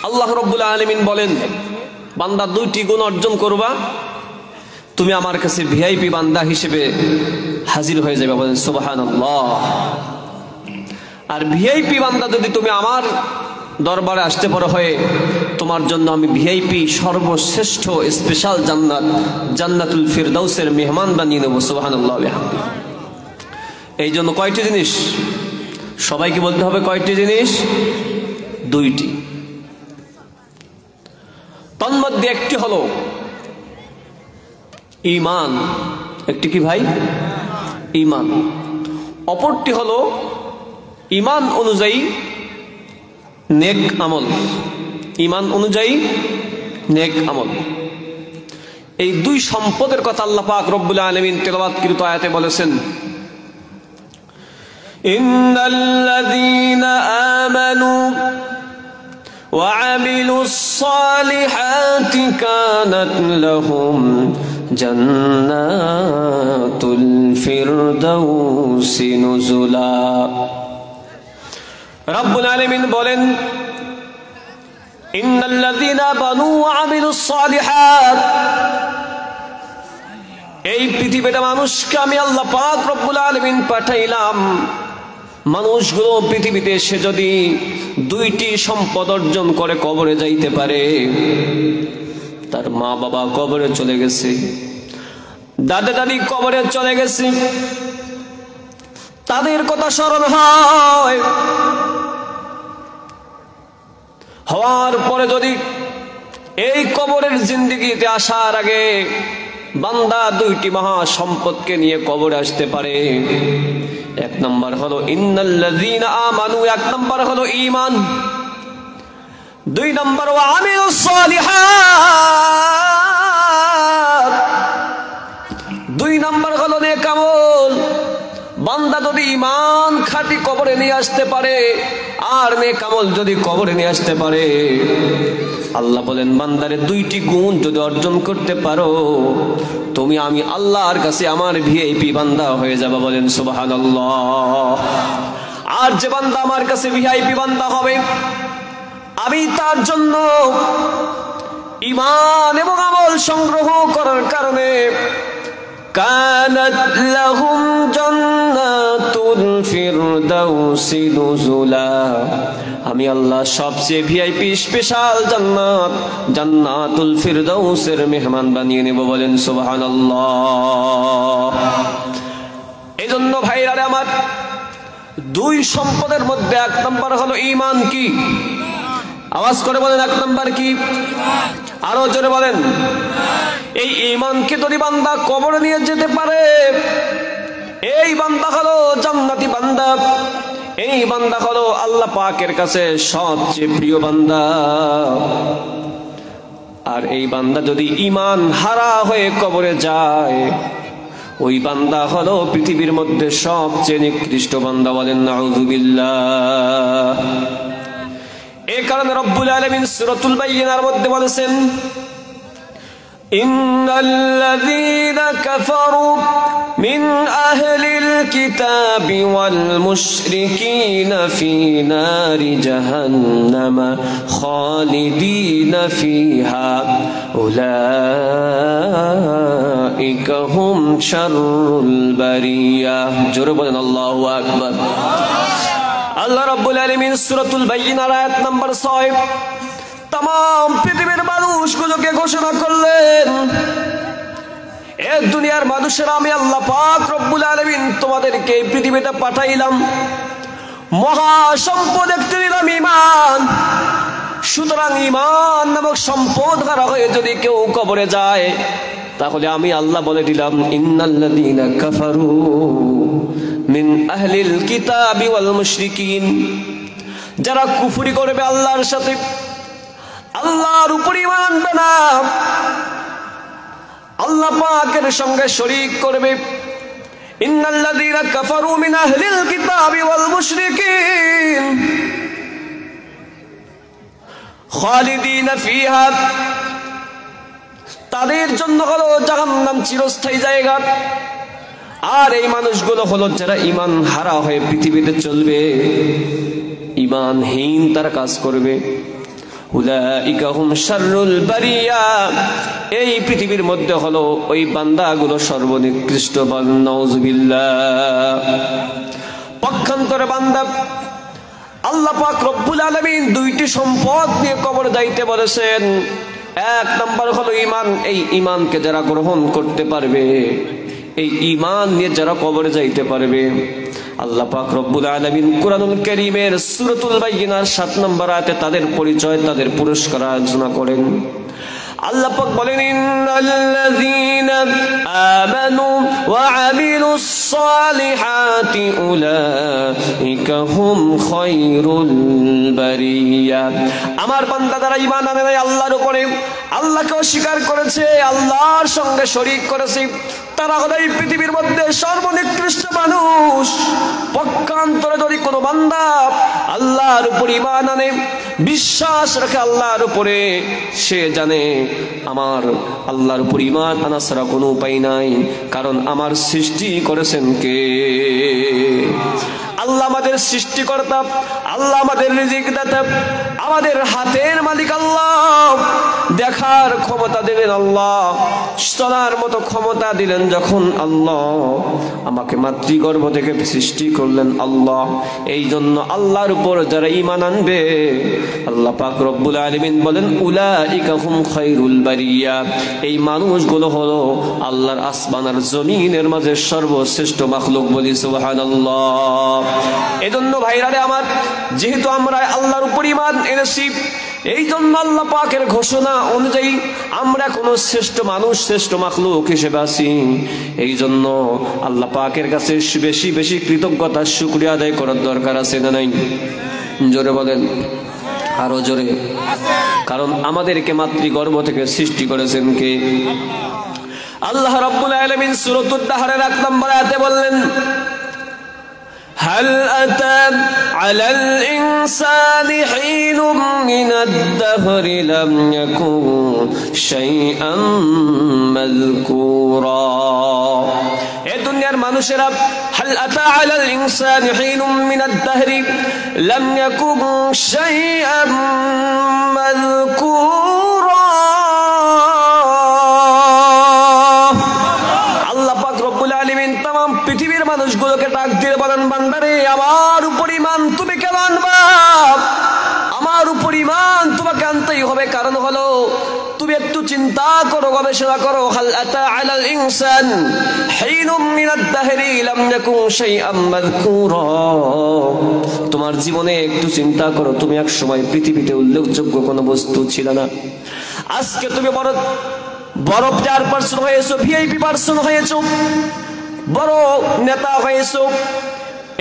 আল্লাহ রাব্বুল আলামিন বলেন, বান্দা দুইটি গুণ অর্জন করবা, তুমি আমার কাছে ভিআইপি বান্দা হিসেবে হাজির হয়ে যাবে। বলেন সুবহানাল্লাহ। আর ভিআইপি বান্দা যদি তুমি আমার দরবারে আসতে পারো হয়ে, তোমার জন্য আমি ভিআইপি সর্বশ্রেষ্ঠ স্পেশাল জান্নাত, জান্নাতুল ফিরদাউসের মেহমান বানিয়ে নেব। সুবহানাল্লাহ। এই জন্য কয়টি জিনিস সবাইকে বলতে হবে? কয়টি জিনিস? দুইটি। তন্মধ্যে একটি হলো ঈমান। একটি কি ভাই? ঈমান। অপরটি হলো ঈমান অনুযায়ী নেক আমল। ঈমান অনুযায়ী নেক আমল। এই দুই সম্পদের কথা আল্লাহ পাক রব্বুল আলামিন তেলাওয়াতকৃত আয়াতে বলেছেন, ইন্নাল্লাযীনা আমানু ওয়া আমিলুস সালিহাতি কানাত লাহুম জান্নাতুল ফিরদাউসি নুজুলা। রব্বুল আলামিন বলেন, ইন্নাল্লাযীনা আমানু ওয়া আমিলুস সালিহাত, এই পৃথিবীতে মানুষকে আমি আল্লাহ পাক রব্বুল আলামিন পাঠাইলাম। মানুষগুলো পৃথিবীতে এসে যদি দুইটি সম্পদ অর্জন করে কবরে যাইতে পারে, তার মা বাবা কবরে চলে গেছে, দাদা দাদি কবরে চলে গেছে, তাদের কথা স্মরণ হয়, হওয়ার পরে যদি এই কবরের জিন্দেগিতে আসার আগে বান্দা দুইটি মহা সম্পদকে নিয়ে কবরে আসতে পারে। এক নম্বর হলো ইন্নাল্লাযীনা আমানু, এক নম্বর হলো ঈমান। দুই নম্বর ওয়া আমিলুস সালিহাত, দুই নম্বর হলো নেক আমল। বান্দা যদি ঈমান খাঁটি কবরে নিয়ে আসতে পারে আর নেক আমল যদি কবরে নিয়ে আসতে পারে, আল্লাহ বলেন বান্দারে দুইটি গুণ যদি অর্জন করতে পারো, তুমি আমি আল্লাহর কাছে আমার ভিআইপি বান্দা হয়ে যাবে। বলেন সুবহানাল্লাহ। আর যে বান্দা আমার কাছে ভিআইপি বান্দা হবে, আমি তার জন্য ঈমান এবং আমল সংগ্রহ করার কারণে কানাত লাহুম জান্নাতুল ফিরদাউসি নুজুলা, আমি আল্লাহ সবচেয়ে ভিআইপি স্পেশাল জান্নাত, জান্নাতুল ফিরদাউসের মেহমান বানিয়ে নেব। বলেন সুবহানাল্লাহ। এই জন্য ভাইরা আমার, দুই সম্পদের মধ্যে এক নম্বর হলো ঈমান। কি? আওয়াজ করে বলেন, এক নম্বর কি? আরো জোরে বলেন। এই ঈমানকে যদি বান্দা কবরে নিয়ে যেতে পারে, এই বান্দা হলো জান্নাতি বান্দা, এই বান্দা হলো আল্লাহ পাকের কাছে সবচেয়ে প্রিয় বান্দা। আর এই বান্দা যদি ঈমান হারা হয়ে কবরে যায়, ওই বান্দা হলো পৃথিবীর মধ্যে সবচেয়ে নিকৃষ্ট বান্দা। বলেন নাউযুবিল্লাহ। এই কারণে রব্বুল আলামিন সূরাতুল বাইয়িনার মধ্যে বলেছেন, ইন্নাল্লাযীনা কাফারু মিন আহলিল কিতাবি ওয়াল মুশরিকিনা ফী নারি জাহান্নাম খালিদিনা ফীহা উলাইকা হুম শাররুল বারিয়াহ। জোরে বলেন আল্লাহু আকবার। আল্লাহ রাব্বুল আলামিন সূরাতুল বাইয়িনার আয়াত নাম্বার 6 तमाम পৃথিবীর মানুষগুলোকে ঘোষণা করলেন, এ দুনিয়ার মানুষেরা, আমি আল্লাহ পাক রব্বুল আলামিন তোমাদেরকে এই পৃথিবীতে পাঠাইলাম, মহা সম্পদ একটি দিলাম, ঈমান। সুতরাং ঈমান নামক সম্পদ হারা হয়ে যদি কেউ কবরে যায়, তাহলে আমি আল্লাহ বলে দিলাম, ইন্নাল্লাযীনা কাফারু মিন আহলিল কিতাবি ওয়াল মুশরিকিন, যারা কুফরি করবে আল্লাহর সাথে, আল্লাহর উপর ঈমান আনবে না, আল্লাহ পাকের সঙ্গে শরীক করবে। ইন্নাল্লাযীনা কাফারু মিন আহলিল কিতাবি ওয়াল মুশরিকিন খালিদিনা ফীহা, তাদের জন্য হলো জাহান্নাম চিরস্থায়ী জায়গা। আর এই মানুষগুলো হলো যারা ঈমান হারা হয়ে পৃথিবীতে চলবে, ঈমানহীন তারা কাজ করবে, উলাইকা হুম শাররুল বারিয়া, এই পৃথিবীর মধ্যে হলো ওই বান্দাগুলো সর্বনিকৃষ্ট। নাউযুবিল্লাহ। পক্ষান্তরে বান্দা আল্লাহ পাক রব্বুল আলামিন দুইটি সম্পদ নিয়ে কবর যাইতে বলেছেন। এক নম্বর হলো ঈমান। এই ঈমানকে যারা গ্রহণ করতে পারবে, এই ঈমান নিয়ে যারা কবরে যাইতে পারবে, আল্লাহ পাক রব্বুল আলামিন কুরআনুল কারীমের সূরাতুল বাইয়িনার 7 নম্বর আয়াতে তাদের পরিচয়, তাদের পুরস্কার আলোচনা করেন। আল্লাহ পাক বলেন, ইন্নাল্লাযীনা আমানু ওয়া আমিলুস সালিহাতি উলাইকা হুম খায়রুল বারিয়া। আমার বান্দা যারা ঈমান আনে নাই আল্লাহর উপরে, আল্লাহকে অস্বীকার করেছে, আল্লাহর সঙ্গে শরীক করেছে, তারা হলো এই পৃথিবীর মধ্যে সর্বনিকৃষ্ট মানুষ। পক্ষান্তরে যদি কোনো বান্দা আল্লাহর উপর ঈমান আনে, বিশ্বাস রাখে আল্লাহর উপরে, সে জানে আমার আল্লাহর উপর ঈমান আনা ছাড়া কোনো উপায় নাই। কারণ আমার সৃষ্টি করেছেন কে? আল্লাহ আমাদের সৃষ্টিকর্তা, আল্লাহ আমাদের রিজিক দাতা, আমাদের হাতের মালিক আল্লাহ। দেখার ক্ষমতা দিলেন আল্লাহ, চলার মতো ক্ষমতা দিলেন যখন আল্লাহ, আমাকে মাতৃগর্ভ থেকে সৃষ্টি করলেন আল্লাহ। এই জন্য আল্লাহর উপর যারা ঈমান আনবে, আল্লাহ পাক রব্বুল আলামিন বলেন, উলাইকা হুম খায়রুল বারিয়া। এই মানুষগুলো হলো আল্লাহর আসমান আর জমিনের মাঝে সর্বশ্রেষ্ঠ মাখলুক। বলি সুবহানাল্লাহ। এজন্য ভাইরারে আমার, যেহেতু আমরা আল্লাহর উপর ঈমান এনেছি, এই জন্য আল্লাহ পাকের ঘোষণা অনুযায়ী আমরা কোন শ্রেষ্ঠ মানুষ, শ্রেষ্ঠ মাখলুক হিসেবে আছি। এই জন্য আল্লাহ পাকের কাছে বেশি বেশি কৃতজ্ঞতা শুকরিয়া আদায় করার দরকার আছে না নাই? জোরে বলেন, আরো জোরে। কারণ আমাদেরকে মাতৃগর্ভ থেকে সৃষ্টি করেছেন কে? আল্লাহ রাব্বুল আলামিন সূরাতুদ দাহরের 8 নম্বর আয়াতে বললেন, هل أتى على الإنسان حين من الدهر لم يكن شيئا مذكورا। এ দুনিয়ার মানুষেরা, هل أتى على الإنسان حين من الدهر لم يكن شيئا مذكورا। আল্লাহ পাক রব্বুল আলামিন तमाम পৃথিবীর মানুষগুলোকে ডাক দিয়ে বলেন, বান্দারে আমার উপর ঈমান তুমি কেন আনবা? আমার উপর ঈমান তোমাকে আনতেই হবে। কারণ হলো, তুমি একটু চিন্তা করো, গবেষণা করো। হাল আতা আলাল ইনসান হিনুম মিনাদ দাহরি লাম ইয়াকুন শাইআম মাযকুরা। তোমার জীবনে একটু চিন্তা করো, তুমি এক সময় পৃথিবীতে উল্লেখযোগ্য কোনো বস্তু ছিল না। আজকে তুমি বড় বড় পার্সন হয়েছো, ভিআইপি পার্সন হয়েছো, বড় নেতা হয়েছো,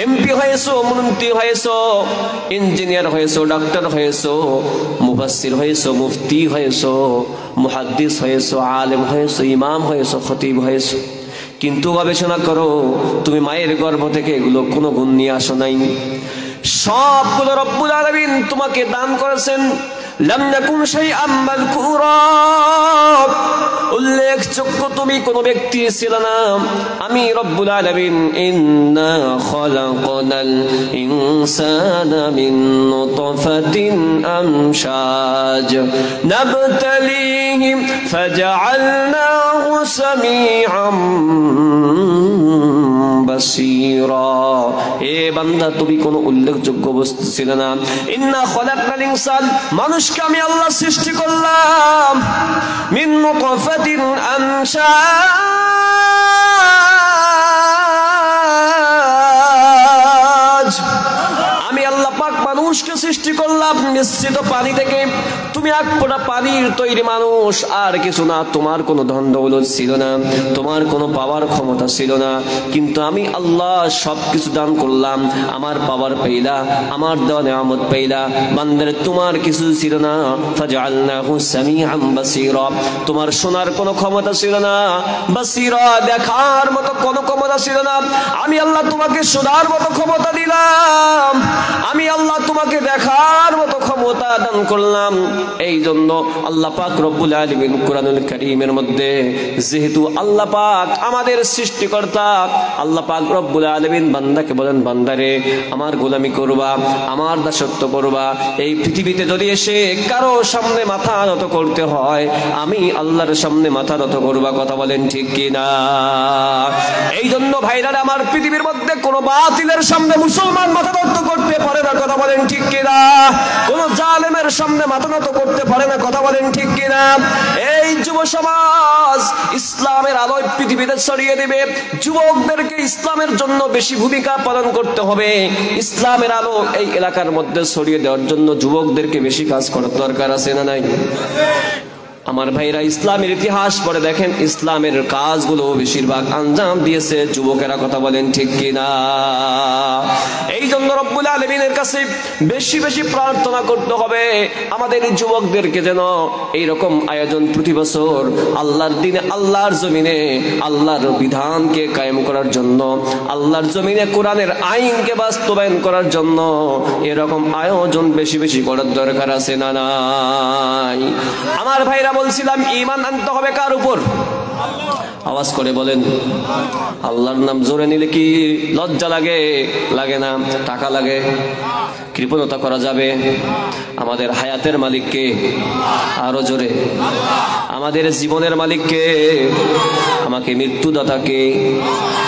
এমপি হয়েছো, মন্ত্রী হয়েছো, ইঞ্জিনিয়ার হয়েছো, ডাক্তার হয়েছো, মুফাসসির হয়েছো, মুফতি হয়েছো, মুহাদ্দিস হয়েছো, আলেম হয়েছো, ইমাম হয়েছো, খতিব হয়েছো। কিন্তু গবেষণা করো, তুমি মায়ের গর্ভ থেকে এগুলো কোনো গুণ নিয়ে আসো নাই। সবগুলো রব্বুল আলামিন তোমাকে দান করেছেন। লাম ইয়াকুন শাইআম মাযকুরা, উল্লেখযোগ্য তুমি কোন ব্যক্তি ছিল না। আমি রব্বুল আলামিন, ইন্না খালাকনাল ইনসানা মিন নুতফাতিন আমশাজ নাবতালিহি ফাজআলনাহু সামিআম বাসীরা। এ বান্দা, তুমি কোন উল্লেখযোগ্য বস্তু ছিল না। ইন্না খালাকনাল ইনসান, মানুষকে আমি আল্লাহ সৃষ্টি করলাম, মিন নুতফাতিন আমশাজ। আমি আল্লাহ পাক মানুষকে সৃষ্টি করলাম মিশ্রিত পানি থেকে। তুমি এক ফোঁটা পানির তৈরি মানুষ, আর কিছু না। তোমার কোনো ধন দৌলত ছিল না, তোমার কোনো পাওয়ার ক্ষমতা ছিল না, কিন্তু আমি আল্লাহ সবকিছু দান করলাম। আমার পাওয়ার পাইলা, আমার দেওয়া নিয়ামত পাইলা। বান্দারে, তোমার কিছু ছিল না। ফাজআলনাহু সামিআম বাসীরা, তোমার শোনার কোনো ক্ষমতা ছিল না, বাসীরা দেখার মতো কোনো ক্ষমতা ছিল না। আমি আল্লাহ তোমাকে শোনার মতো ক্ষমতা দিলাম। আমি আল্লাহ তোমাকে দেখার মতো ক্ষমতা দান করলাম। এই জন্য আল্লাহ পাক রব্বুল আলামিন কোরআনুল কারীমের মধ্যে, যেহেতু আল্লাহ পাক আমাদের সৃষ্টিকর্তা, আল্লাহ পাক রব্বুল আলামিন বান্দাকে বলেন, বান্দারে আমার গোলামি করবা, আমার দাসত্ব করবা। এই পৃথিবীতে যদি এসে কারো সামনে মাথা নত করতে হয়, আমি আল্লাহর সামনে মাথা নত করবা। কথা বলেন ঠিক কিনা? এই জন্য ভাইরা আমার, পৃথিবীর মধ্যে কোন বাতিলের সামনে মুসলমান মাথা নত করতে পারে না। কথা বলেন ঠিক কিনা? কোন জালেমের সামনে মাথা নত করতে পারে না। কথা বলেন ঠিক কিনা? এই যুব সমাজ ইসলামের আলোয় পৃথিবীতে ছড়িয়ে দিবে। যুবকদেরকে ইসলামের জন্য বেশি ভূমিকা পালন করতে হবে। ইসলামের আলো এই এলাকার মধ্যে ছড়িয়ে দেওয়ার জন্য যুবকদেরকে বেশি কাজ করার দরকার আছে না নাই? আমার ভাইরা, ইসলামের ইতিহাস পড়ে দেখেন, ইসলামের কাজগুলো বেশিরভাগ আঞ্জাম দিয়েছে যুবকেরা। কথা বলেন ঠিক কিনা? এই জন্য রব্বুল আলামিনের কাছে বেশি বেশি প্রার্থনা করতে হবে আমাদের যুবকদেরকে যেন এইরকম আয়োজন প্রতি বছর আল্লাহর দিনে, আল্লাহর জমিনে আল্লাহর বিধানকে কায়েম করার জন্য, আল্লাহর জমিনে কোরআনের আইনকে বাস্তবায়ন করার জন্য এরকম আয়োজন বেশি বেশি করার দরকার আছে না নাই? আমার ভাইরা, বলছিলাম ঈমান আনতে হবে কার উপর? আওয়াজ করে বলেন। আল্লাহর নাম জোরে নিলে কি লজ্জা লাগে? লাগে না? টাকা লাগে? কৃপণতা করা যাবে? আমাদের হায়াতের মালিককে আরো জোরে। আমাদের জীবনের মালিককে, আমাকে মৃত্যুদাতাকে,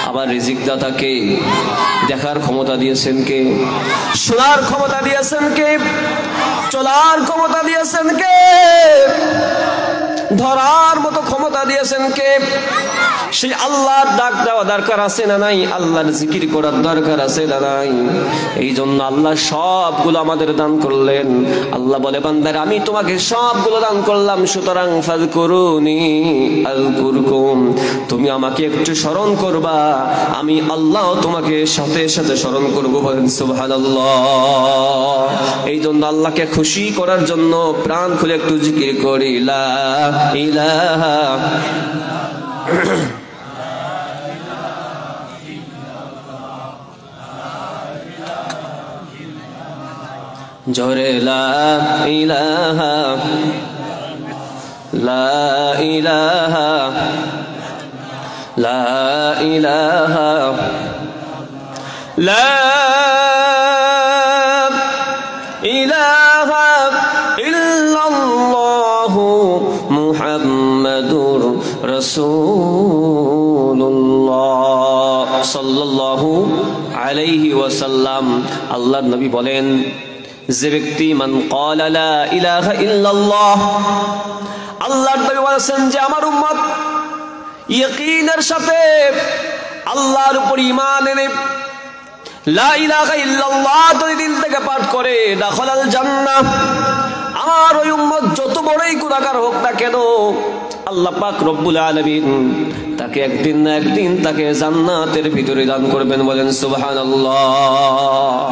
আবার রিজিক দাতাকে, দেখার ক্ষমতা দিয়েছেন কে? শোনার ক্ষমতা দিয়েছেন কে? চলার ক্ষমতা দিয়েছেন কে? ধরার মতো ক্ষমতা দিয়েছেন কে? সেই আল্লাহর ডাক দেওয়া দরকার আছে না নাই? আল্লাহর জিকির করার দরকার আছে না নাই? এই জন্য আল্লাহ সবগুলো আমাদের দান করলেন। আল্লাহ বলে, বান্দার আমি তোমাকে সবগুলো দান করলাম, সুতরাং ফাযকুরুনি আযকুরকুম, তুমি আমাকে একটু স্মরণ করবা, আমি আল্লাহ তোমাকে সাথে সাথে স্মরণ করবো। বলেন সুবহানাল্লাহ। এই জন্য আল্লাহকে খুশি করার জন্য প্রাণ খুলে একটু জিকির করি, লা ইলাহা জোরে লা ইলাহা, লা ইলাহা, লা ইলাহা, লা ইলাহা ইল্লাল্লাহু মুহাম্মাদুর রাসূলুল্লাহ সাল্লাল্লাহু আলাইহি ওয়াসাল্লাম। আল্লাহর নবী বলেন, যে ব্যক্তি মান ক্বালা লা ইলাহা ইল্লাল্লাহ, আল্লাহর নবী বলেছেন যে আমার উম্মত ইয়াকিনের সাথে আল্লাহর উপর ঈমান এনে লা ইলাহা ইল্লাল্লাহ যদি দিল থেকে পাঠ করে, দাখালাল জান্নাহ, আমার ওই উম্মত যত বড়ই গুনাহগার হোক না কেন, আল্লাহ পাক রব্বুল আলামিন তাকে একদিন না একদিন তাকে জান্নাতের ভিতরে দান করবেন। বলেন সুবহানাল্লাহ।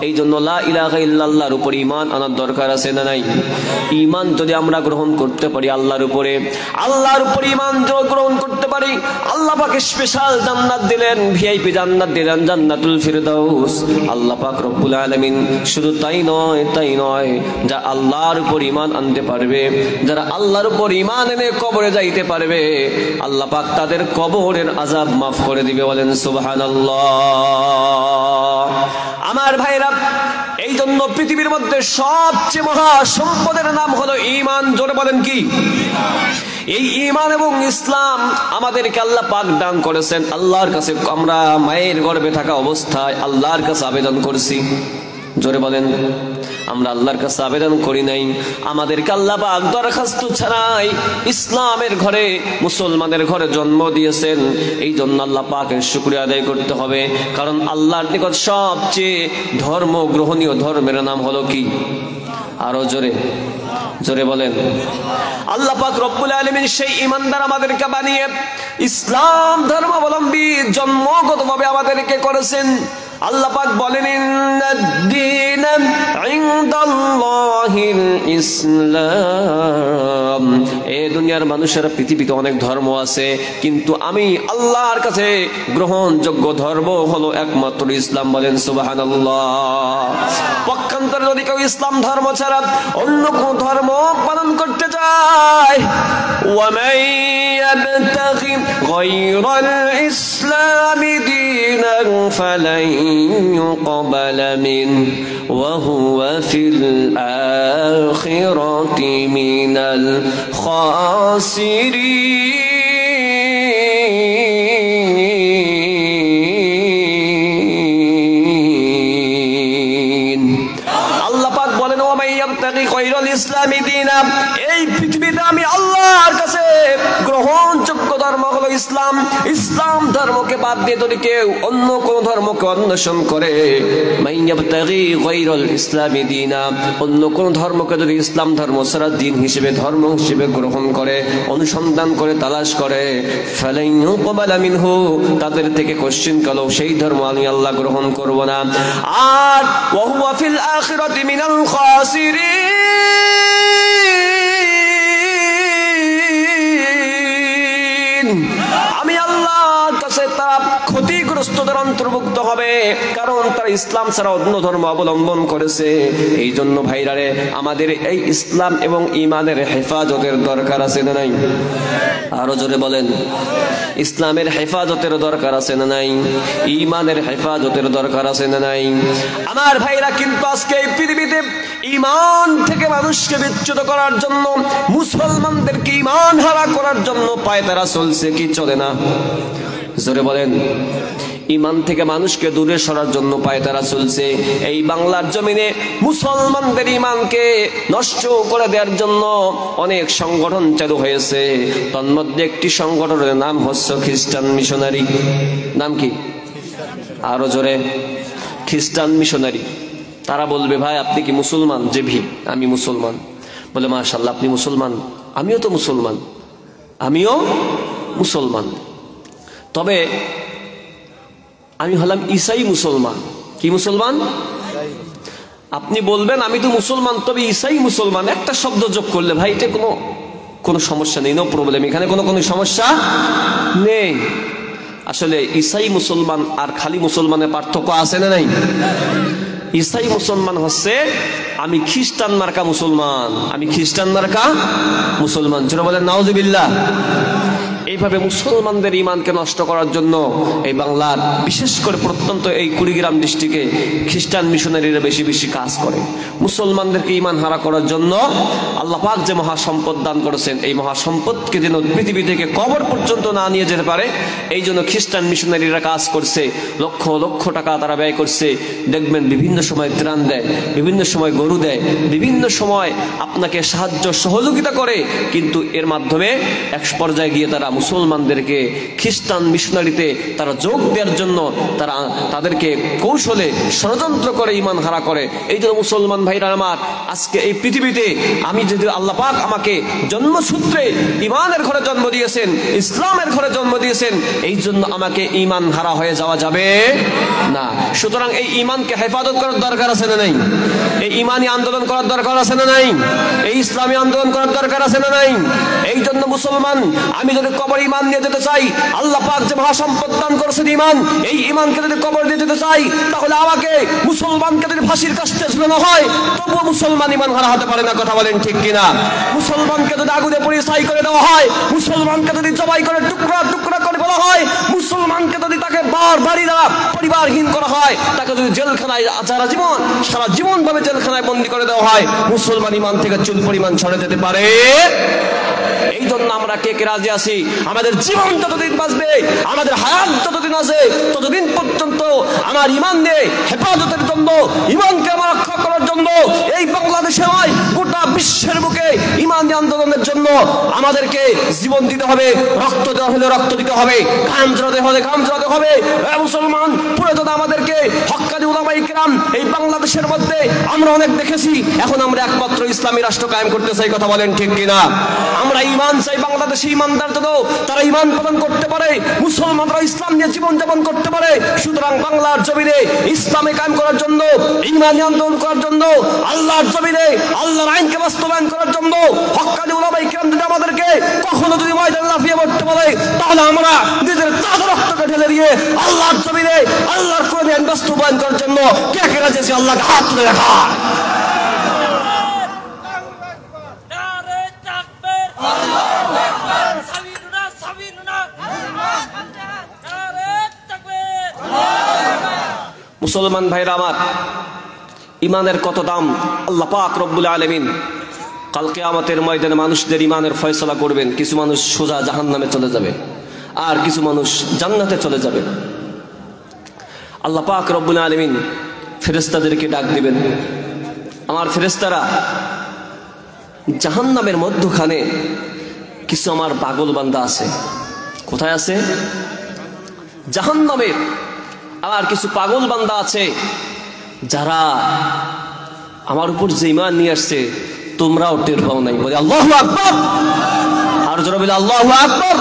এই জন্য লা ইলাহা ইল্লাল্লাহর উপর ঈমান আনার দরকার আছে না নাই? ঈমান যদি আমরা গ্রহণ করতে পারি আল্লাহর উপরে, আল্লাহর উপর ঈমান যদি গ্রহণ করতে পারি, আল্লাহ পাক স্পেশাল জান্নাত দিলেন, ভিআইপি জান্নাত দিলেন, জান্নাতুল ফিরদাউস। আল্লাহ পাক রব্বুল আলামিন শুধু তাই নয়, যা আল্লাহর উপর ঈমান আনতে পারবে, যারা আল্লাহর উপর ঈমান এনে কবরে যাইতে পারবে, আল্লাহ পাক তাদের কবরের আযাব মাফ করে দিবে। বলেন সুবহানাল্লাহ। আমার ভাইরা, এই জন্য পৃথিবীর মধ্যে সবচেয়ে মহা সম্পদের নাম হলো ঈমান। জোরে বলেন কি? এই ঈমান এবং ইসলাম আমাদেরকে আল্লাহ পাক দান করেছেন। আল্লাহর কাছে আমরা মায়ের গর্ভে থাকা অবস্থায় আল্লাহর কাছে আবেদন করছি। জোরে বলেন, আমরা আল্লাহর কাছে আবেদন করি নাই। আমাদেরকে আল্লাহ পাক দরখাস্ত ছাড়াই ইসলামের ঘরে, মুসলমানের ঘরে জন্ম দিয়েছেন। এই জন্য আল্লাহ পাকের শুকরিয়া আদায় করতে হবে, কারণ আল্লাহর নিকট সবচেয়ে ধর্ম গ্রহণীয় ধর্মের নাম হলো কি? আরো জোরে জোরে বলেন। আল্লাহ পাক রব্বুল আলামিন সেই ঈমানদার আমাদেরকে বানিয়ে ইসলাম ধর্মাবলম্বী জন্মগতভাবে আমাদেরকে করেছেন। আল্লাহ পাক বলেন ইন্নাদ-দীন ইনদাল্লাহিল ইসলাম, এই দুনিয়ার মানুষের পৃথিবীতে অনেক ধর্ম আছে, কিন্তু আমি আল্লাহর কাছে গ্রহণযোগ্য ধর্ম হলো একমাত্র ইসলাম। বলেন সুবহানাল্লাহ। পক্ষান্তরে যদি কেউ ইসলাম ধর্ম ছাড়া অন্য কোন ধর্ম পালন করতে চায়, ওয়ামান ইয়াবতাগি গায়রাল ইসলামি দীনান ফালান ইউকবালা মিনহু ওয়া হুয়া ফিল আখিরাতি মিনাল খাসিরিন। আল্লাহ পাক বলেন ওয়ামান ইয়াবতাগি গায়রাল ইসলামি দীনান, এই পৃথিবীতে আমি আল্লাহর কাছে গ্রহণযোগ্য ধর্ম হলো ইসলাম। ইসলাম ধর্মকে বাদ দিয়ে যদি কেউ অন্য কোন ধর্মকে অন্বেষণ করে, মাইয়াবতাগি গায়রাল ইসলামি দীনান, অন্য কোন ধর্মকে যদি ইসলাম ধর্ম ছাড়া দিন হিসেবে ধর্ম হিসেবে গ্রহণ করে, অনুসন্ধান করে, তালাশ করে, ফালান ইউকবালা মিনহু, তাদের থেকে কোশ্চেন কালো সেই ধর্ম আমি আল্লাহ গ্রহণ করব না। আর ওয়া হুয়া ফিল আখিরাতি মিনাল খাসিরিন, আমি আল্লাহর কাছে তারা ক্ষতিগ্রস্তদের অন্তর্ভুক্ত হবে, কারণ তারা ইসলাম ছাড়া অন্য ধর্ম অবলম্বন করেছে। এই জন্য ভাইরারে, আমাদের এই ইসলাম এবং ঈমানের হেফাজতের দরকার আছে না নাই? আরো জোরে বলেন, ইসলামের হেফাজতের দরকার আছে না নাই? ঈমানের হেফাজতের দরকার আছে না নাই? আমার ভাইরা, কিন্তু আজকে এই পৃথিবীতে ঈমান থেকে মানুষকে বিচ্যুত করার জন্য, মুসলমানদেরকে ঈমান হারা করার জন্য পায়তারা চলছে কি চলে না? জোরে বলেন। ঈমান থেকে মানুষকে দূরে সরার জন্য পায়তারা চলছে। এই বাংলার জমিনে মুসলমানদের ঈমানকে নষ্ট করে দেওয়ার জন্য অনেক সংগঠন চালু হয়েছে। তন্মধ্যে একটি সংগঠনের নাম হচ্ছে খ্রিস্টান মিশনারি। নাম কি? আরো জোরে। খ্রিস্টান মিশনারি। তারা বলবে, ভাই আপনি কি মুসলমান? যে ভি, আমি মুসলমান। বলে, মাশাআল্লাহ আপনি মুসলমান, আমিও তো মুসলমান, আমিও মুসলমান, তবে আমি হলাম ঈসাই মুসলমান। কি মুসলমান? আপনি বলবেন আমি তো মুসলমান, তবে ঈসাই মুসলমান, একটা শব্দ যোগ করলে ভাই এটা কোনো সমস্যা নেই, নো প্রবলেম, এখানে কোনো সমস্যা নেই। আসলে ঈসাই মুসলমান আর খালি মুসলমানের পার্থক্য আছে না নাই? ঈসাই মুসলমান হচ্ছে আমি খ্রিস্টান মার্কা মুসলমান, আমি খ্রিস্টান মার্কা মুসলমান। যারা বলেন নাউজুবিল্লাহ। এইভাবে মুসলমানদের ঈমানকে নষ্ট করার জন্য এই বাংলার, বিশেষ করে প্রত্যন্ত এই কুড়িগ্রাম ডিস্ট্রিক্টে খ্রিস্টান মিশনারিরা বেশি বেশি কাজ করে। মুসলমানদেরকে ঈমান হারা করার জন্য আল্লাহ পাক যে মহা সম্পদ দান করেছেন, এই মহা সম্পদকে যেন পৃথিবী থেকে কবর পর্যন্ত না নিয়ে যেতে পারে, এই জন্য খ্রিস্টান মিশনারিরা কাজ করছে। লক্ষ লক্ষ টাকা তারা ব্যয় করছে। দেখবেন বিভিন্ন সময় ত্রাণ দেয়, বিভিন্ন সময় গরু দেয়, বিভিন্ন সময় আপনাকে সাহায্য সহযোগিতা করে, কিন্তু এর মাধ্যমে এক পর্যায়ে গিয়ে তারা মুসলমানদেরকে খ্রিস্টান মিশনারিতে তারা যোগ দেওয়ার জন্য তাদেরকে কৌশলে ষড়যন্ত্র করে ঈমান হারা করে। এই জন্য মুসলমান ভাইরা আমার, আজকে এই পৃথিবীতে আমি যদি আল্লাহ পাক আমাকে জন্মসূত্রে ঈমানের ঘরে জন্ম দিয়েছেন, ইসলামের ঘরে জন্ম দিয়েছেন, এই জন্য আমাকে ঈমান হারা হয়ে যাওয়া যাবে না। সুতরাং এই ঈমানকে হেফাজত করার দরকার আছে না নাই? এই ঈমানি আন্দোলন করার দরকার আছে না নাই? এই ইসলামী আন্দোলন করার দরকার আছে না নাই? এই জন্য মুসলমান, আমি যদি কবর ঈমান নিয়ে যেতে চাই, আল্লাহ পাক যে মহা সম্পদ দান করেছেন ঈমান, এই ঈমানকে যদি কবর দিয়ে যেতে চাই, তাহলে আমাকে মুসলমানকে যদি ফাঁসির কাস্টে ঝুলানো হয়, তবুও মুসলমান ঈমান হারা হতে পারে না। কথা বলেন ঠিক কিনা? মুসলমানকে যদি আগুনে পুড়িয়ে ছাই করে দেওয়া হয়, মুসলমানকে যদি জবাই করে টুকরা টুকরা করে ফেলা হয়, মুসলমানকে যদি তাকে বাড়ি দ্বারা পরিবারহীন করা হয়, তাকে যদি জেলখানায় সারা জীবন ভাবে জেলখানায় বন্দী করে দেওয়া হয়, মুসলমান ঈমান থেকে চুল পরিমাণ সরে যেতে পারে। এই জন্য আমরা কে কে রাজি আছি, আমাদের জীবন যতদিন বাঁচবে, আমাদের হায়াত যতদিন আছে, ততদিন পর্যন্ত আমার ঈমান নিয়ে হেফাজতের জন্য, ঈমানকে আমার রক্ষা করার জন্য, এই বাংলাদেশে নয় গোটা বিশ্বের বুকে ঈমানি আন্দোলনের জন্য আমাদেরকে জীবন দিতে হবে, রক্ত দেওয়া হলে রক্ত দিতে হবে, ঘাম ঝরাতে হলে ঘাম ঝরাতে হবে। মুসলমান প্রয়োজন আমাদেরকে হক্কানি উলামায়ে কেরাম এই বাংলাদেশের মধ্যে আমরা অনেক দেখেছি। এখন আমরা একমাত্র ইসলামী রাষ্ট্র কায়েম করতে চাই। কথা বলেন ঠিক কিনা? আমরা ঈমান চাই বাংলাদেশে ঈমানদার যেন তারা ঈমান প্রদান করতে পারে, মুসলমানরা ইসলাম নিয়ে জীবন যাপন করতে পারে। সুতরাং বাংলার জমিনে ইসলামে কায়েম করার জন্য, ঈমানি আন্দোলন করার জন্য, আল্লাহর জমিনে আল্লাহর আইনকে বাস্তবায়ন করার জন্য হক্কানি উলামায়ে কিরাম যদি আমাদেরকে কখনো যদি ময়দানে লাফিয়ে পড়তে বলে, তাহলে আমরা নিজের তাজা রক্তকে ঢেলে দিয়ে আল্লাহর জমিনে আল্লাহর কোরআন আইন বাস্তবায়ন করার জন্য কে কে রাজি আছে আল্লাহকে হাত তুলে রাখা। মুসলমান ভাইরা আমার, ইমানের কত দাম আল্লাহ পাক রব্বুল আলামিন কাল কিয়ামতের ময়দানে মানুষদের ইমানের ফয়সালা করবেন। কিছু মানুষ সোজা জাহান্নামে চলে যাবে, আর কিছু মানুষ জান্নাতে চলে যাবে। আল্লাহ পাক রব্বুল আলামিন ফেরেশতাদেরকে ডাক দিবেন, আমার ফেরেশতারা জাহান্নামের মধ্যখানে কিছু আমার পাগল বান্দা আছে। কোথায় আছে? জাহান্নামে আর কিছু পাগল বান্দা আছে যারা আমার উপর যে ঈমান নিয়ে আসছে তোমরাও টের পাও নাই। বলে আল্লাহু আকবার, আর জোরে বলে আল্লাহু আকবার।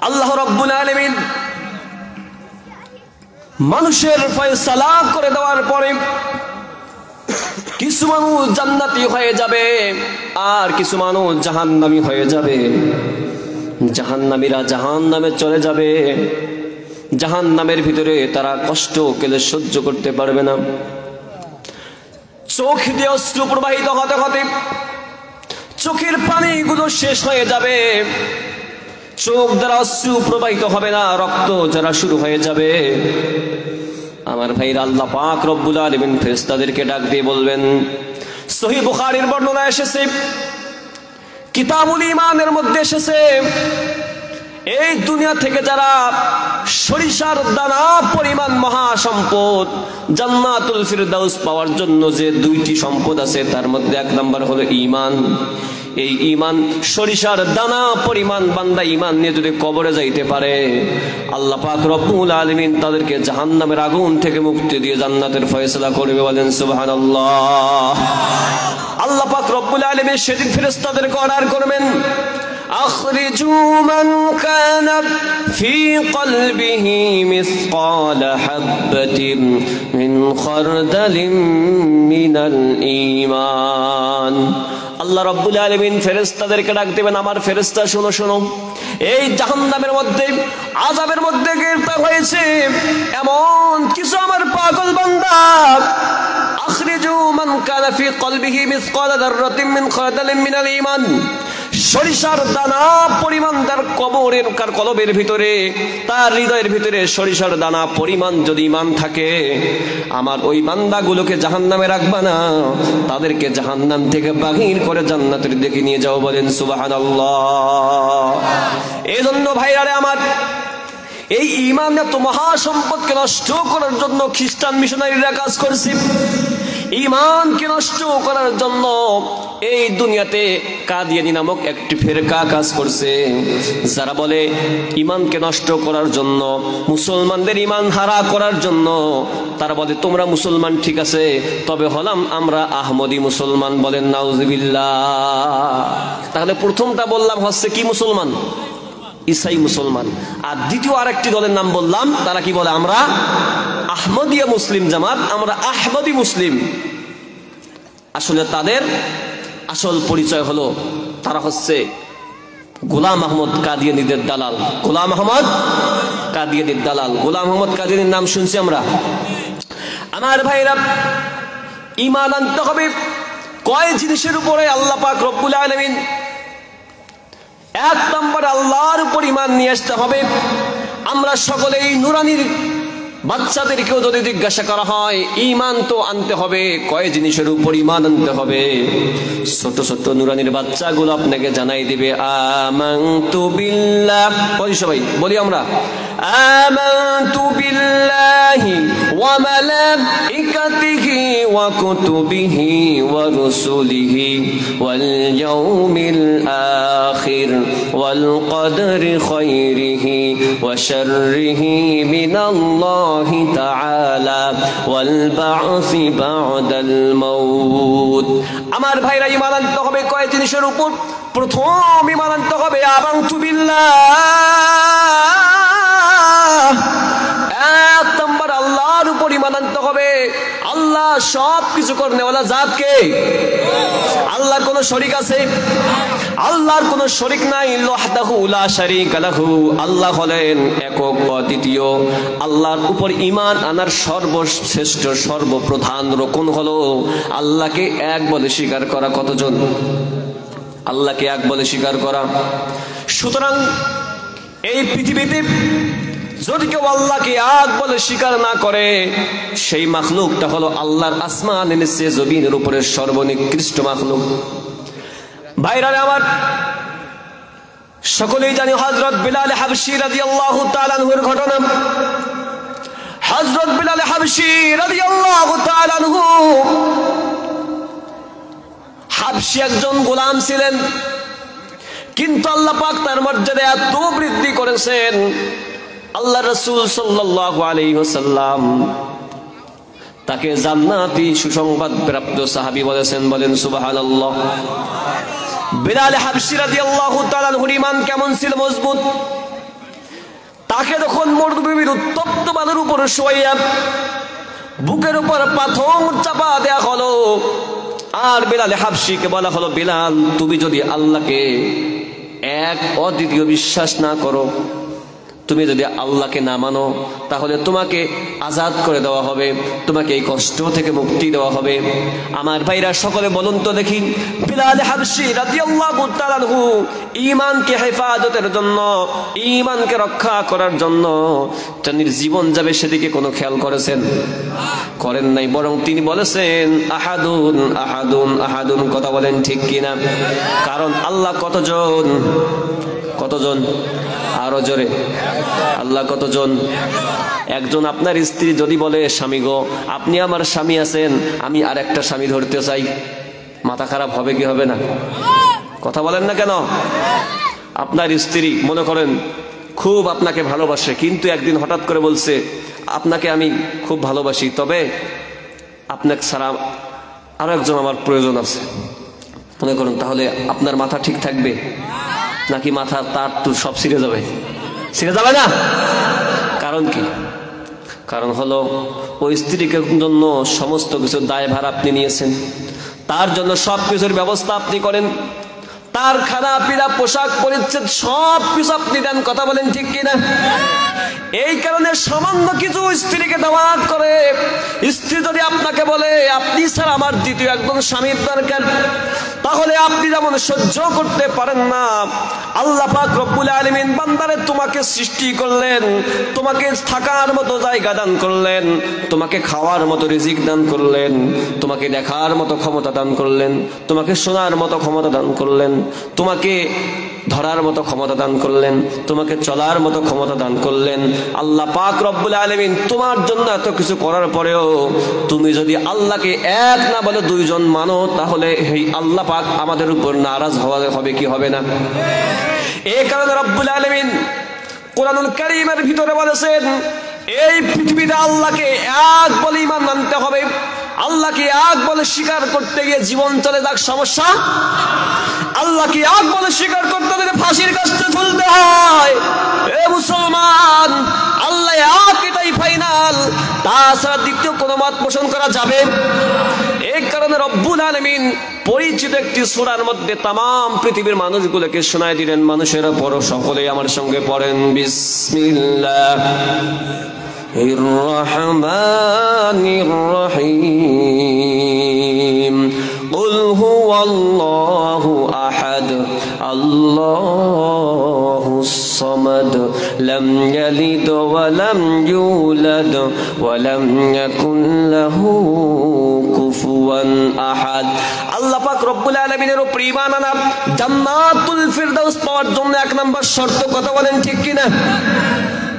আল্লাহ রাব্বুল আলামিন মানুষের ফয়সালা করে দেওয়ার পরে কিছু মানুষ জান্নাতি হয়ে যাবে আর কিছু মানুষ জাহান্নামী হয়ে যাবে। জাহান্নামীরা জাহান্নামে চলে যাবে। জাহান্নামের ভিতরে তারা কষ্ট কেলে সহ্য করতে পারবে না। চোখ দিয়ে অশ্রু প্রবাহিত হতে হতে চোখের পানিগুলো শেষ হয়ে যাবে। চোখ দ্বারা অশ্রু প্রবাহিত হবে না, রক্ত যারা শুরু হয়ে যাবে। আমার ভাইরা, আল্লাহ পাক রব্বুল আলামিন ফেরেশতাদেরকে ডাক দিয়ে বলবেন, সহিহ বুখারীর বর্ণনা এসেছে, কিতাবুল ঈমানের মধ্যে এসেছে, এই দুনিয়া থেকে যারা সরিষার দানা পরিমাণ মহাসম্পদ জান্নাতুল ফিরদাউস পাওয়ার জন্য যে দুইটি সম্পদ আছে, তার মধ্যে এক নাম্বার হলো ঈমান। এই ঈমান সরিষার দানা পরিমাণ বান্দা ঈমান নিয়ে যদি কবরে যাইতে পারে, আল্লাহ পাক রব্বুল আলামিন তাদেরকে জাহান্নামের আগুন থেকে মুক্তি দিয়ে জান্নাতের ফয়সালা করবে। বলেন সুবহানাল্লাহ। আল্লাহ পাক রব্বুল আলামিন সেদিন ফেরেশতাদেরকে অর্ডার করবেন, أخرجوا من كان في قلبه مثقال حبة من خردل من الإيمان। আল্লাহ রাব্বুল আলামিন ফেরেশতাদেরকে ডাক দিবেন, আমার ফেরেশতা শোনো শোনো, এই জাহান্নামের মধ্যে আযাবের মধ্যে গ্রেফতার হয়েছে এমন কিছু আমার পাগল বান্দা, আখরিজু মান কানা ফি কলবিহি মিসকাল যাররাতিন মিন খারদালিন মিনাল ঈমান। সরিষার দানা পরিমাণ তার কলবের ভিতরে, তার হৃদয়ের ভিতরে সরিষার দানা পরিমাণ যদি ঈমান থাকে, আমার ওই বান্দাগুলোকে জাহান্নামে রাখবা না, তাদেরকে জাহান্নাম থেকে বাহির করে জান্নাতের দিকে নিয়ে যাও। বলেন সুবহানাল্লাহ। এই জন্য ভাইরা আমার, এই ঈমান এত মহাসম্পদকে নষ্ট করার জন্য খ্রিস্টান মিশনারিরা কাজ করছে। ঈমানকে নষ্ট করার জন্য এই দুনিয়াতে কাদিয়ানী নামক একটি ফিরকা কাজ করছে, যারা বলে ঈমানকে নষ্ট করার জন্য, মুসলমানদের ঈমান হারা করার জন্য তারা বলে তোমরা মুসলমান ঠিক আছে, তবে হলাম আমরা আহমদী মুসলমান। বলেন নাউজুবিল্লাহ। তাহলে প্রথমটা বললাম হচ্ছে কি মুসলমান? ঈসাই মুসলমান। আর দ্বিতীয় আরেকটি দলের নাম বললাম, তারা কি বলে? আমরা আহমদিয়া মুসলিম জামাত, আমরা আহমদী মুসলিম। আসলে তাদের আসল পরিচয় হলো তারা হচ্ছে গোলাম আহমদ কাদিয়ানীদের দালাল। গোলাম আহমদ কাদিয়ানীর দালাল। গোলাম আহমদ কাদিয়ানীর নাম শুনছি আমরা। আমার ভাইরা, ঈমান আনতে হবে কয় জিনিসের উপরে? আল্লাহ পাক রব্বুল আলামিন এক নম্বর আল্লাহর উপর ঈমান নিয়ে আসতে হবে। আমরা সকলেই নুরানির বাচ্চাদেরকেও যদি জিজ্ঞাসা করা হয় ঈমান তো আনতে হবে, কয় জিনিসের উপর ঈমান আনতে হবে? ছোট ছোট নুরানির বাচ্চাগুলো আপনাকে জানাই দিবে আমানতু বিল্লাহ। বলি সবাই, বলি আমরা আমানতু বিল্লাহি ওয়া মালাইকাতিহি ওয়া কুতুবিহি ওয়া রুসুলিহি ওয়াল ইয়াউমিল আখির ওয়াল কদরি খায়রিহি ওয়া শাররিহি মিনাল্লাহি তাআলা ওয়াল বা'সি বা'দাল মাউত। আমার ভাইরা ঈমান আনতে হবে কয় জিনিসের উপর? প্রথম ঈমান আনতে হবে আমানতু বিল্লাহ, এক নম্বর আল্লাহর উপর ঈমান আনতে হবে। আল্লাহ সব কিছু করনেওয়ালা জাত কে? আল্লাহর কোন শরীক আছে? আল্লাহর কোন শরীক নাই। ওয়াহদাহু লা শারীকা লাহু, আল্লাহ হলেন একক অদ্বিতীয়। আল্লাহর উপর ঈমান আনার সর্বশ্রেষ্ঠ সর্বপ্রধান রকম হলো আল্লাহকে এক বলে স্বীকার করা। কতজন? আল্লাহকে এক বলে স্বীকার করা। সুতরাং এই পৃথিবীতে যদি কেউ আল্লাহকে এক বলে স্বীকার না করে, সেই মাখলুকটা হলো আল্লাহর আসমানের নিচে জমিনের উপরে সর্বনিকৃষ্ট মাখলুক। ভাইরা আমার, সকলেই জানি হযরত বিলাল হাবশী রাদিয়াল্লাহু তাআলা আনহুর ঘটনা। হযরত বিলাল হাবশী রাদিয়াল্লাহু তাআলা আনহু হাবশী একজন গোলাম ছিলেন, কিন্তু আল্লাহ পাক তার মর্যাদা এত বৃদ্ধি করেছেন, আল্লাহ রাসূল সাল্লাল্লাহু আলাইহি ওয়াসাল্লাম তাকে জান্নাতি সুসংবাদ প্রাপ্ত সাহাবী বলেছেন। বলেন সুবহানাল্লাহ। বিলাল হাবশী রাদিয়াল্লাহু তাআলা আনহুর ঈমান কেমন ছিল? মজবুত। তাকে যখন মরুভূমির উত্তপ্ত বালুর উপর শোয়াইয়া বুকের উপর পাথর চাপা দেয়া হলো, আর বিলাল হাবশীকে বলা হলো, বিলাল তুমি যদি আল্লাহকে এক অদ্বিতীয় বিশ্বাস না করো, তুমি যদি আল্লাহকে না মানো, তাহলে তোমাকে আজাদ করে দেওয়া হবে, তোমাকে এই কষ্ট থেকে মুক্তি দেওয়া হবে। আমার ভাইরা সকলে বলুন তো দেখি, বিলাল হাবশী রাদিয়াল্লাহু তাআলা আনহু ঈমানকে হেফাজতের জন্য, ঈমানকে রক্ষা করার জন্য তিনি জীবন যাবে সেদিকে কোনো খেয়াল করেছেন? করেন নাই। বরং তিনি বলেছেন আহাদুন আহাদুন আহাদুন। কথা বলেন ঠিক কিনা? কারণ আল্লাহ কতজন? কতজন? আরো জোরে, আল্লাহ কতজন? একজন। আপনার স্ত্রী যদি বলে, স্বামী গো আপনি আমার স্বামী আছেন, আমি আর একটা স্বামী ধরতে চাই, মাথা খারাপ হবে কি হবে না? কথা বলেন না কেন? আপনার স্ত্রী মনে করেন খুব আপনাকে ভালোবাসে, কিন্তু একদিন হঠাৎ করে বলছে আপনাকে আমি খুব ভালোবাসি, তবে আপনাকে ছাড়া আরো একজন আমার প্রয়োজন আছে। মনে করুন, তাহলে আপনার মাথা ঠিক থাকবে নাকি মাথা তার তো সব ছিঁড়ে যাবে? ছিঁড়ে যাবে না। কারণ কি? কারণ হলো ওই স্ত্রীকে জন্য সমস্ত কিছু দায়ভার আপনি নিয়েছেন, তার জন্য সব কিছুর ব্যবস্থা আপনি করেন, তার খানা পিনা পোশাক পরিচ্ছদ সব কিছু আপনি দেন। কথা বলেন ঠিক কিনা? এই কারণে সামান্য কিছু স্ত্রীকে দাওয়াত করে, স্ত্রী যদি আপনাকে বলে আপনি স্যার আমার দ্বিতীয় একজন স্বামীর দরকার, তাহলে আপনি যেমন সহ্য করতে পারেন না, আল্লাহ পাক রব্বুল আলামিন বান্দারে তোমাকে সৃষ্টি করলেন, তোমাকে থাকার মতো জায়গা দান করলেন, তোমাকে খাওয়ার মতো রিজিক দান করলেন, তোমাকে দেখার মতো ক্ষমতা দান করলেন, তোমাকে শোনার মতো ক্ষমতা দান করলেন, তোমাকে ধরার মতো ক্ষমতা দান করলেন, তোমাকে চলার মতো ক্ষমতা দান করলেন। আল্লাহ পাক রব্বুল আলামিন তোমার জন্য এত কিছু করার পরেও তুমি যদি আল্লাহকে এক না বলে দুইজন মানো, তাহলে এই আল্লাহ পাক আমাদের উপর নারাজ হবে কি হবে না? এই কারণে রব্বুল আলামিন কোরআনুল কারীমের ভিতরে বলেছেন, এই পৃথিবীতে আল্লাহকে এক বলে ঈমান আনতে হবে। আল্লাহকে এক বলে স্বীকার করতে গিয়ে জীবন চলে যাক সমস্যা, আল্লাহকে এক বলে স্বীকার করতে গেলে ফাঁসির কাস্টে ঝুলতে হয়। এ মুসলমান, আল্লাহ এক, এটাই ফাইনাল, তাছাড়া দ্বিতীয় কোনো মত পোষণ করা যাবে? এই কারণে রব্বুল আলামিন পরিচিত একটি সূরার মধ্যে তামাম পৃথিবীর মানুষগুলোকে শোনায় দিলেন। মানুষেরা পড়ো, সকলেই আমার সঙ্গে পড়েন, বিসমিল্লাহির রহমানির রহিম। কুল হুয়াল্লাহু আহাদ আল্লাহুস সামাদ লাম ইয়ালিদ ওয়া লাম ইউলাদ ওয়া লাম ইয়াকুল লাহু কুফুয়ান আহাদ। আল্লাহ পাক রব্বুল আলামিনের উপর ঈমান আনা জান্নাতুল ফিরদাউস পাওয়ার জন্য এক নাম্বার শর্ত। কথা বলেন ঠিক কিনা?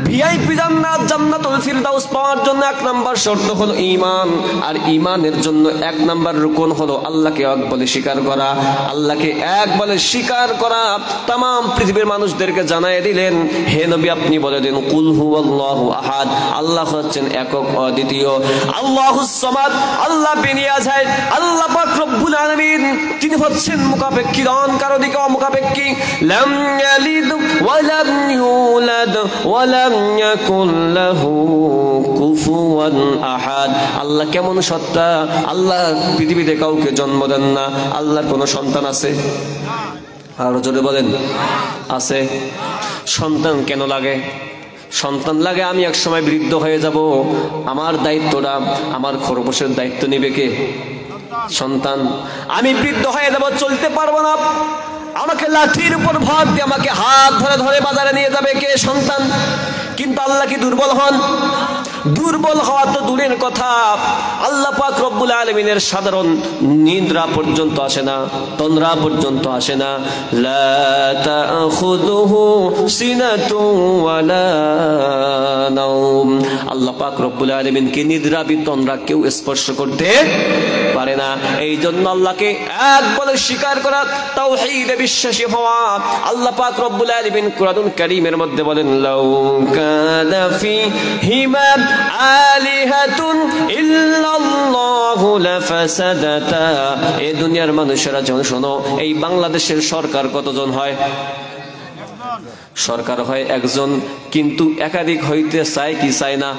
ভিআইপি জান্নাত, জান্নাতুল ফিরদাউস পাওয়ার জন্য এক নাম্বার শর্ত হলো ঈমান, আর ঈমানের জন্য এক নাম্বার রুকন হলো আল্লাহকে এক বলে স্বীকার করা। আল্লাহকে এক বলে স্বীকার করা তামাম পৃথিবীর মানুষদেরকে জানায় দিলেন, হে নবী আপনি বলে দিন, কুল হুয়াল্লাহু আহাদ, আল্লাহ হচ্ছেন একক অদ্বিতীয়, আল্লাহুস সামাদ, আল্লাহ বেনিয়াজ, আল্লাহ পাক রব্বুল হচ্ছেন মুখাপেক্ষী নন, কারো দিকে অমুখাপেক্ষী। লাম ইয়ালিদ ওয়া লাম ইউলাদ ওয়া লাম ইয়াকুল লাহু কুফুয়ান আহাদ। আল্লাহ কেমন সত্তা, আল্লাহ পৃথিবীতে কাউকে জন্ম দেন না। আল্লাহর কোনো সন্তান আছে? আরো জোরে বলেন, আছে? সন্তান কেন লাগে? সন্তান লাগে আমি এক সময় বৃদ্ধ হয়ে যাব, আমার দায়িত্বটা, আমার খরগোশের দায়িত্ব নেবে কে? সন্তান। আমি বৃদ্ধ হয়ে যাব, চলতে পারবো না, আমাকে লাঠির উপর ভর দিয়ে আমাকে হাত ধরে ধরে বাজারে নিয়ে যাবে কে? সন্তান। কিন্তু আল্লাহ কি দুর্বল হন? দুর্বল হওয়া তো দূরের কথা, আল্লাহ পাক রব্বুল আলামিনের সাধারণ নিদ্রা পর্যন্ত আসে না, তন্দ্রা পর্যন্ত আসে না। লা তাখুযুহু সিনাতুন ওয়ালা নাওম। আল্লাহ পাক রব্বুল আলামিন কি নিদ্রা বিতন্দ্রা কেউ স্পর্শ করতে পারে না। এই জন্য আল্লাহকে এক বলে স্বীকার করা, তাওহীদে বিশ্বাসী হওয়া। আল্লাহ পাক রব্বুল আলামিন কুরআনুল কারীমের মধ্যে বলেন, লাউ কানা ফীহিমা আলিহাতুন ইল্লাল্লাহু লাফাসাদাতা। এই দুনিয়ার মানুষেরা যখন শোনো, এই বাংলাদেশের সরকার কতজন হয়? সরকার হয় একজন, কিন্তু একাধিক হইতে চায় কি চায় না?